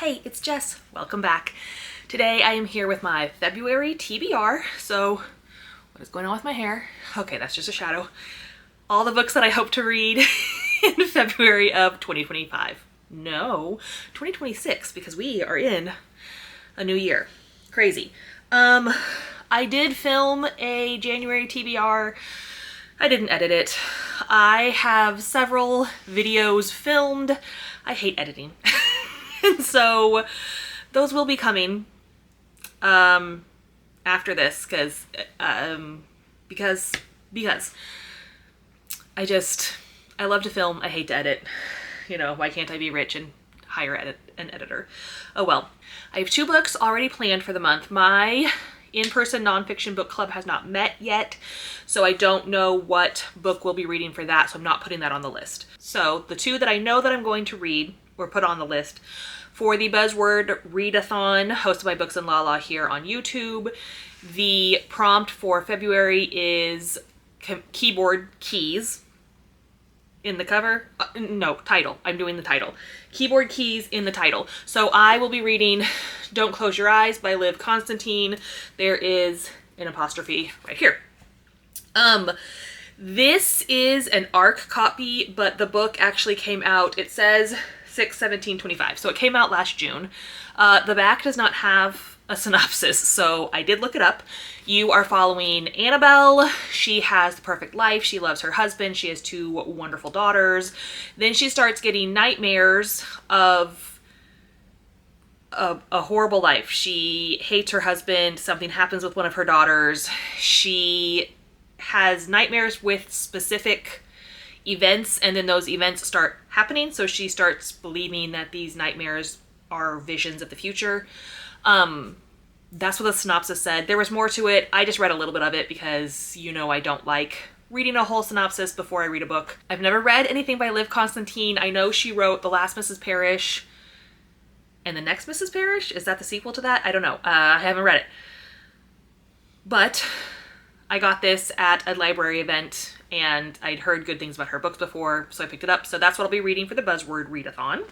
Hey, it's Jess. Welcome back. Today I am here with my February TBR. So, what is going on with my hair? Okay, that's just a shadow. All the books that I hope to read in February of 2025. No, 2026, because we are in a new year. Crazy. I did film a January TBR. I didn't edit it. I have several videos filmed. I hate editing. And so those will be coming after this because I love to film. I hate to edit. You know, why can't I be rich and hire an editor? Oh well. I have 2 books already planned for the month. My in-person nonfiction book club has not met yet, so I don't know what book we'll be reading for that, so I'm not putting that on the list. So the 2 that I know that I'm going to read were put on the list for the Buzzword readathon hosted by Books and Lala here on YouTube. The prompt for February is keyboard keys in the cover. Title. I'm doing the title. Keyboard keys in the title. So I will be reading Don't Close Your Eyes by Liv Constantine. There is an apostrophe right here. This is an ARC copy, but the book actually came out, it says 6/17/25. So it came out last June. The back does not have a synopsis, so I did look it up. You are following Annabelle. She has the perfect life. She loves her husband. She has 2 wonderful daughters. Then she starts getting nightmares of a horrible life. She hates her husband. Something happens with one of her daughters. She has nightmares with specific events, and then those events start happening, so she starts believing that these nightmares are visions of the future. That's what the synopsis said. There was more to it. I just read a little bit of it because, you know, I don't like reading a whole synopsis before I read a book. I've never read anything by Liv Constantine. I know she wrote The Last Mrs. Parrish and The Next Mrs. Parrish. Is that the sequel to that? I don't know. I haven't read it. But I got this at a library event and I'd heard good things about her books before, so I picked it up. So that's what I'll be reading for the Buzzword readathon.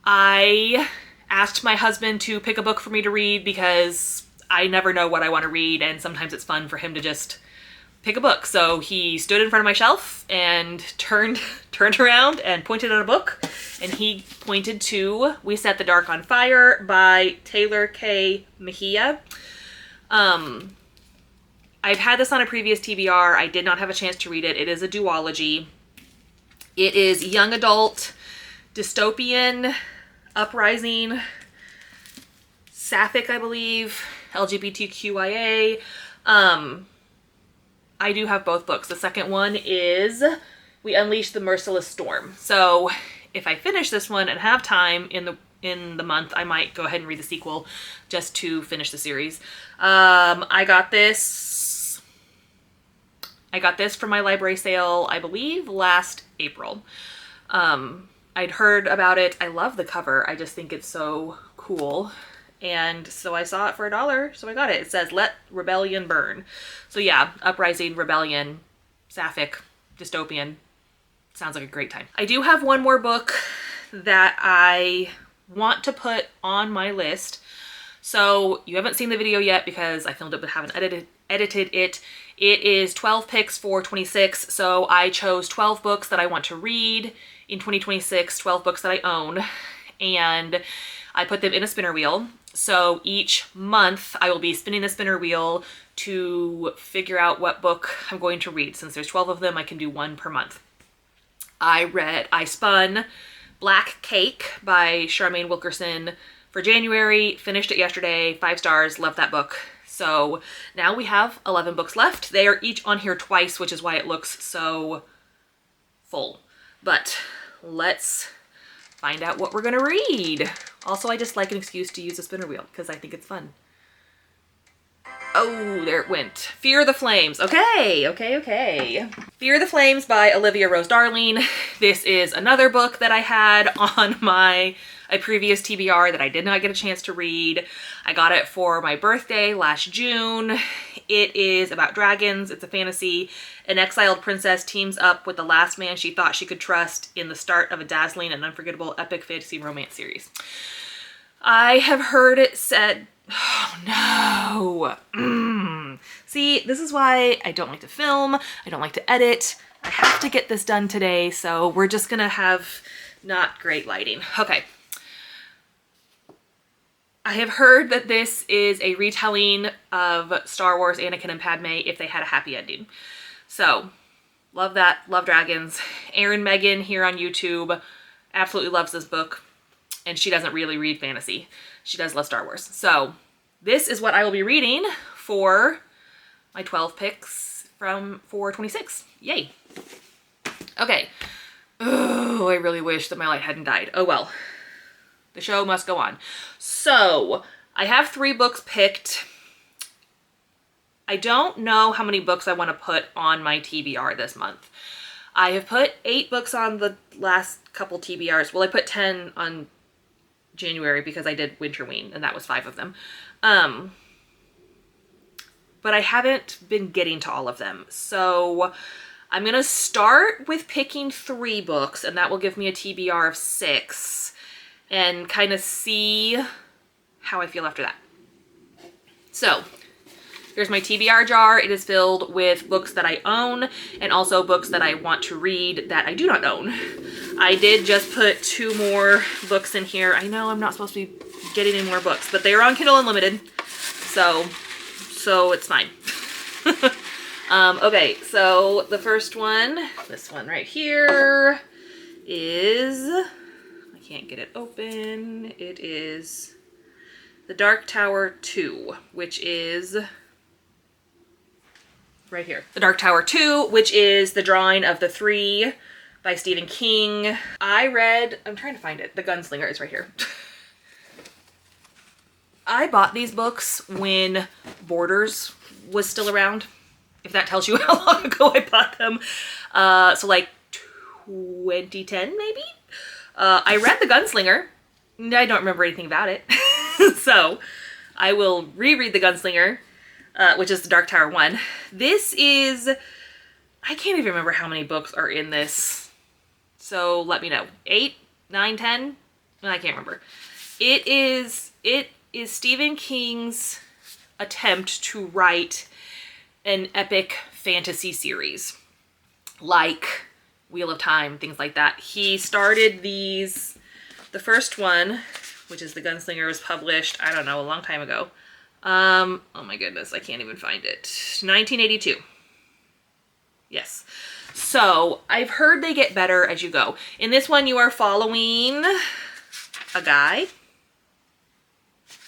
I asked my husband to pick a book for me to read because I never know what I want to read, and sometimes it's fun for him to just pick a book. So he stood in front of my shelf and turned around and pointed at a book, and he pointed to We Set the Dark on Fire by Taylor K. Mejia. I've had this on a previous TBR. I did not have a chance to read it. It is a duology. It is young adult, dystopian, uprising, sapphic, I believe, LGBTQIA. I do have both books. The second one is We Unleash the Merciless Storm. So if I finish this one and have time in the month, I might go ahead and read the sequel just to finish the series. I got this from my library sale, I believe, last April. I'd heard about it. I love the cover. I just think it's so cool. And so I saw it for $1, so I got it. It says, Let Rebellion Burn. So yeah, uprising, rebellion, sapphic, dystopian. Sounds like a great time. I do have one more book that I want to put on my list. So you haven't seen the video yet because I filmed it but haven't edited it. It is 12 picks for 26. So I chose 12 books that I want to read in 2026, 12 books that I own, and I put them in a spinner wheel. So each month I will be spinning the spinner wheel to figure out what book I'm going to read. Since there's 12 of them, I can do 1 per month. I spun Black Cake by Charmaine Wilkerson for January, finished it yesterday, 5 stars, love that book. So now we have 11 books left. They are each on here twice, which is why it looks so full. But let's find out what we're gonna read. Also, I just like an excuse to use a spinner wheel because I think it's fun. Oh, there it went. Fear the Flames. Okay. Fear the Flames by Olivia Rose Darling. This is another book that I had on a previous TBR that I did not get a chance to read. I got it for my birthday last June. It is about dragons. It's a fantasy. An exiled princess teams up with the last man she thought she could trust in the start of a dazzling and unforgettable epic fantasy romance series. I have heard it said, oh no. See, this is why I don't like to film. I don't like to edit. I have to get this done today, so we're just gonna have not great lighting. Okay. I have heard that this is a retelling of Star Wars Anakin and Padme if they had a happy ending. So, love that. Love dragons. Erin Megan here on YouTube absolutely loves this book. And she doesn't really read fantasy. She does love Star Wars. So, this is what I will be reading for my 12 picks for 26. Yay. Okay. Oh, I really wish that my light hadn't died. Oh well. The show must go on. So, I have 3 books picked. I don't know how many books I want to put on my TBR this month. I have put 8 books on the last couple TBRs. Well, I put 10 on January because I did Winterween, and that was 5 of them. But I haven't been getting to all of them. So I'm going to start with picking 3 books, and that will give me a TBR of 6, and kind of see how I feel after that. So here's my TBR jar. It is filled with books that I own and also books that I want to read that I do not own. I did just put 2 more books in here. I know I'm not supposed to be getting any more books, but they are on Kindle Unlimited, so it's fine. Okay, so the first one, this one right here, is, I can't get it open, it is The Dark Tower 2, which is right here. The Dark Tower 2, which is the drawing of the 3 by Stephen King. I'm trying to find it. The Gunslinger is right here. I bought these books when Borders was still around, if that tells you how long ago I bought them. So like 2010 maybe? I read The Gunslinger. I don't remember anything about it. So I will reread The Gunslinger, which is the Dark Tower 1. This is, I can't even remember how many books are in this. So let me know. 8, 9, 10? I can't remember. It is Stephen King's attempt to write an epic fantasy series. Like Wheel of Time, things like that. He started these, the first one, which is The Gunslinger, was published, I don't know, a long time ago. Oh my goodness, I can't even find it. 1982. Yes. So, I've heard they get better as you go. In this one, you are following a guy.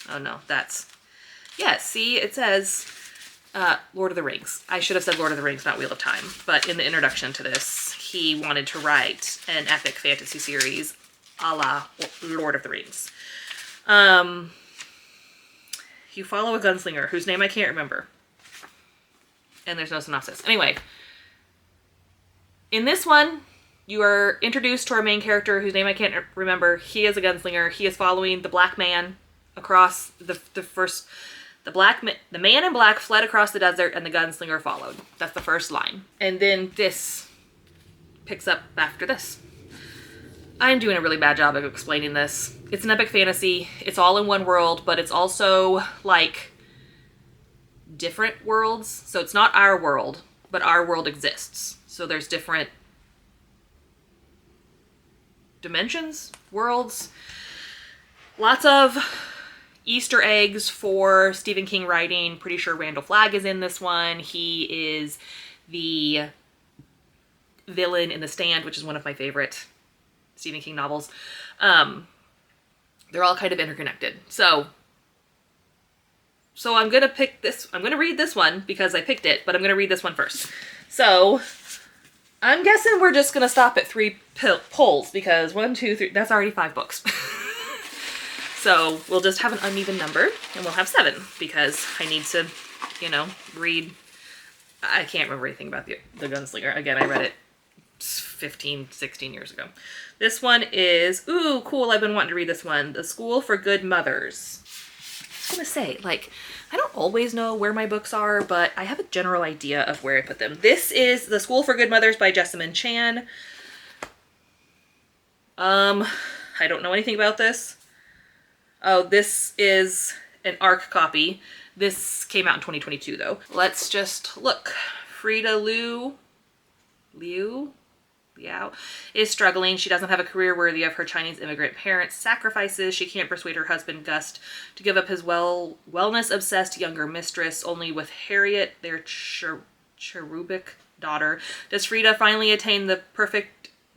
Oh no, that's, yeah, see, it says Lord of the Rings. I should have said Lord of the Rings, not Wheel of Time. But in the introduction to this, he wanted to write an epic fantasy series a la Lord of the Rings. You follow a gunslinger whose name I can't remember. And there's no synopsis. Anyway, in this one, you are introduced to our main character whose name I can't remember. He is a gunslinger. He is following the black man across the man in black fled across the desert and the gunslinger followed. That's the first line. And then this picks up after this. I'm doing a really bad job of explaining this. It's an epic fantasy. It's all in one world, but it's also like different worlds. So it's not our world, but our world exists. So there's different dimensions, worlds, lots of Easter eggs for Stephen King writing. Pretty sure Randall Flagg is in this one. He is the villain in The Stand, which is one of my favorite Stephen King novels. They're all kind of interconnected. So I'm going to pick this. I'm going to read this one because I picked it, but I'm going to read this one first. So I'm guessing we're just going to stop at 3 pulls because 1, 2, 3, that's already 5 books. So we'll just have an uneven number and we'll have 7 because I need to you know, read. I can't remember anything about the Gunslinger. Again, I read it 15, 16 years ago. This one is, ooh, cool. I've been wanting to read this one. The School for Good Mothers. I was gonna say, like, I don't always know where my books are, but I have a general idea of where I put them. This is The School for Good Mothers by Jessamine Chan. I don't know anything about this. Oh, this is an ARC copy. This came out in 2022 though. Let's just look. Frida Liu is struggling. She doesn't have a career worthy of her Chinese immigrant parents' sacrifices. She can't persuade her husband Gust to give up his wellness-obsessed younger mistress. Only with Harriet, their cherubic daughter, does Frida finally attain the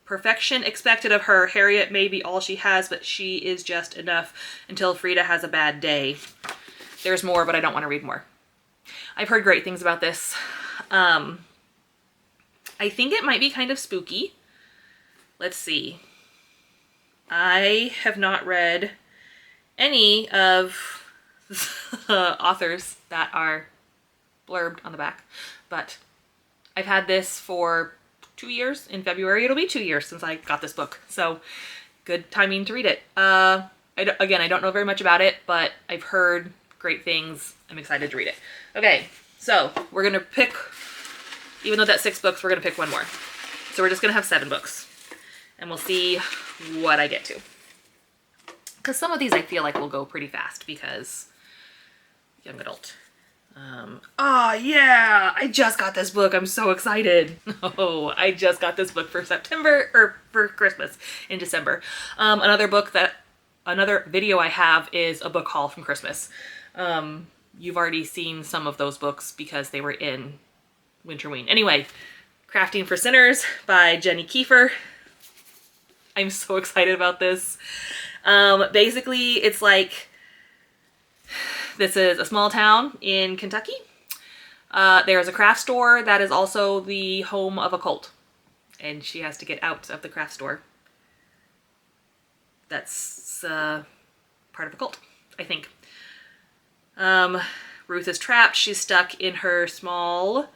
perfection expected of her. Harriet may be all she has, but she is just enough until Frida has a bad day. There's more, but I don't want to read more. I've heard great things about this. I think it might be kind of spooky. Let's see. I have not read any of the authors that are blurbed on the back, but I've had this for 2 years. In February, it'll be 2 years since I got this book. So good timing to read it. Again, I don't know very much about it, but I've heard great things. I'm excited to read it. Okay, so we're gonna pick, even though that's 6 books, we're gonna pick one more. So we're just gonna have 7 books and we'll see what I get to. Because some of these I feel like will go pretty fast because young adult. Oh yeah, I just got this book. I'm so excited. Oh, I just got this book for September, or for Christmas in December. Another video I have is a book haul from Christmas. You've already seen some of those books because they were in Winterween. Anyway, Crafting for Sinners by Jenny Kiefer. I'm so excited about this. Basically, it's like, this is a small town in Kentucky. There's a craft store that is also the home of a cult. And she has to get out of the craft store. That's part of a cult, I think. Ruth is trapped. She's stuck in her small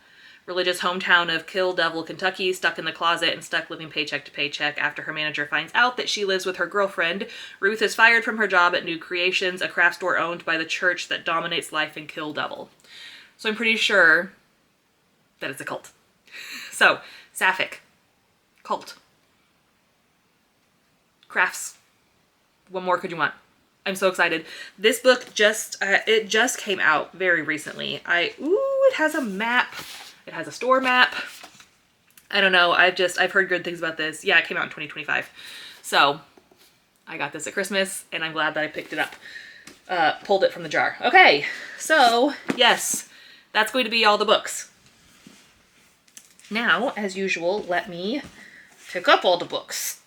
religious hometown of Kill Devil, Kentucky, stuck in the closet and stuck living paycheck to paycheck after her manager finds out that she lives with her girlfriend. Ruth is fired from her job at New Creations, a craft store owned by the church that dominates life in Kill Devil. So I'm pretty sure that it's a cult. So, Sapphic. Cult. Crafts. What more could you want? I'm so excited. This book it just came out very recently. It has a map. It has a store map. I don't know. I've heard good things about this. Yeah, it came out in 2025. So I got this at Christmas and I'm glad that I picked it up. Pulled it from the jar. Okay. So yes, that's going to be all the books. Now, as usual, let me pick up all the books.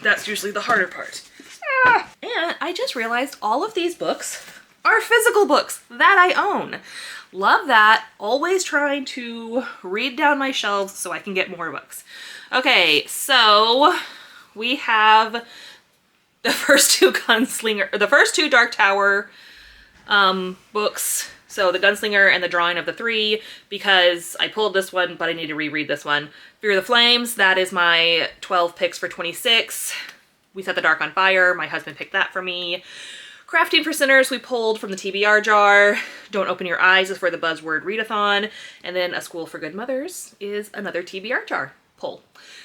That's usually the harder part. And I just realized all of these books are physical books that I own. Love that. Always trying to read down my shelves so I can get more books. Okay, so we have the first two Dark Tower books. So the Gunslinger and the Drawing of the Three, because I pulled this one, but I need to reread this one. Fear the Flames, that is my 12 picks for 26. We Set the Dark on Fire, my husband picked that for me. Crafting for Sinners, we pulled from the TBR jar. Don't Open Your Eyes is for the Buzzword Readathon. And then A School for Good Mothers is another TBR jar pull.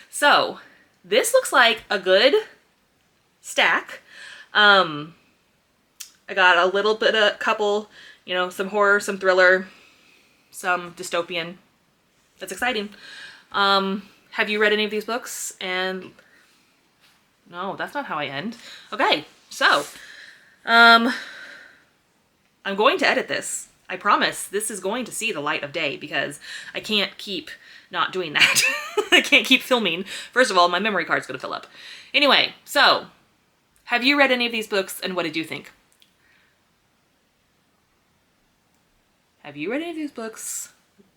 So this looks like a good stack. I got a little bit, a couple, some horror, some thriller, some dystopian. That's exciting. Have you read any of these books? And no, that's not how I end. Okay, so I'm going to edit this. I promise this is going to see the light of day because I can't keep not doing that. I can't keep filming. First of all, my memory card's going to fill up. Anyway, so have you read any of these books and what did you think? Have you read any of these books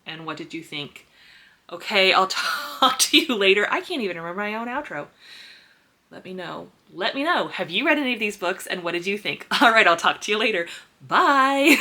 and what did you think? Okay, I'll talk to you later. I can't even remember my own outro. Let me know. Let me know. Have you read any of these books and what did you think? All right, I'll talk to you later. Bye.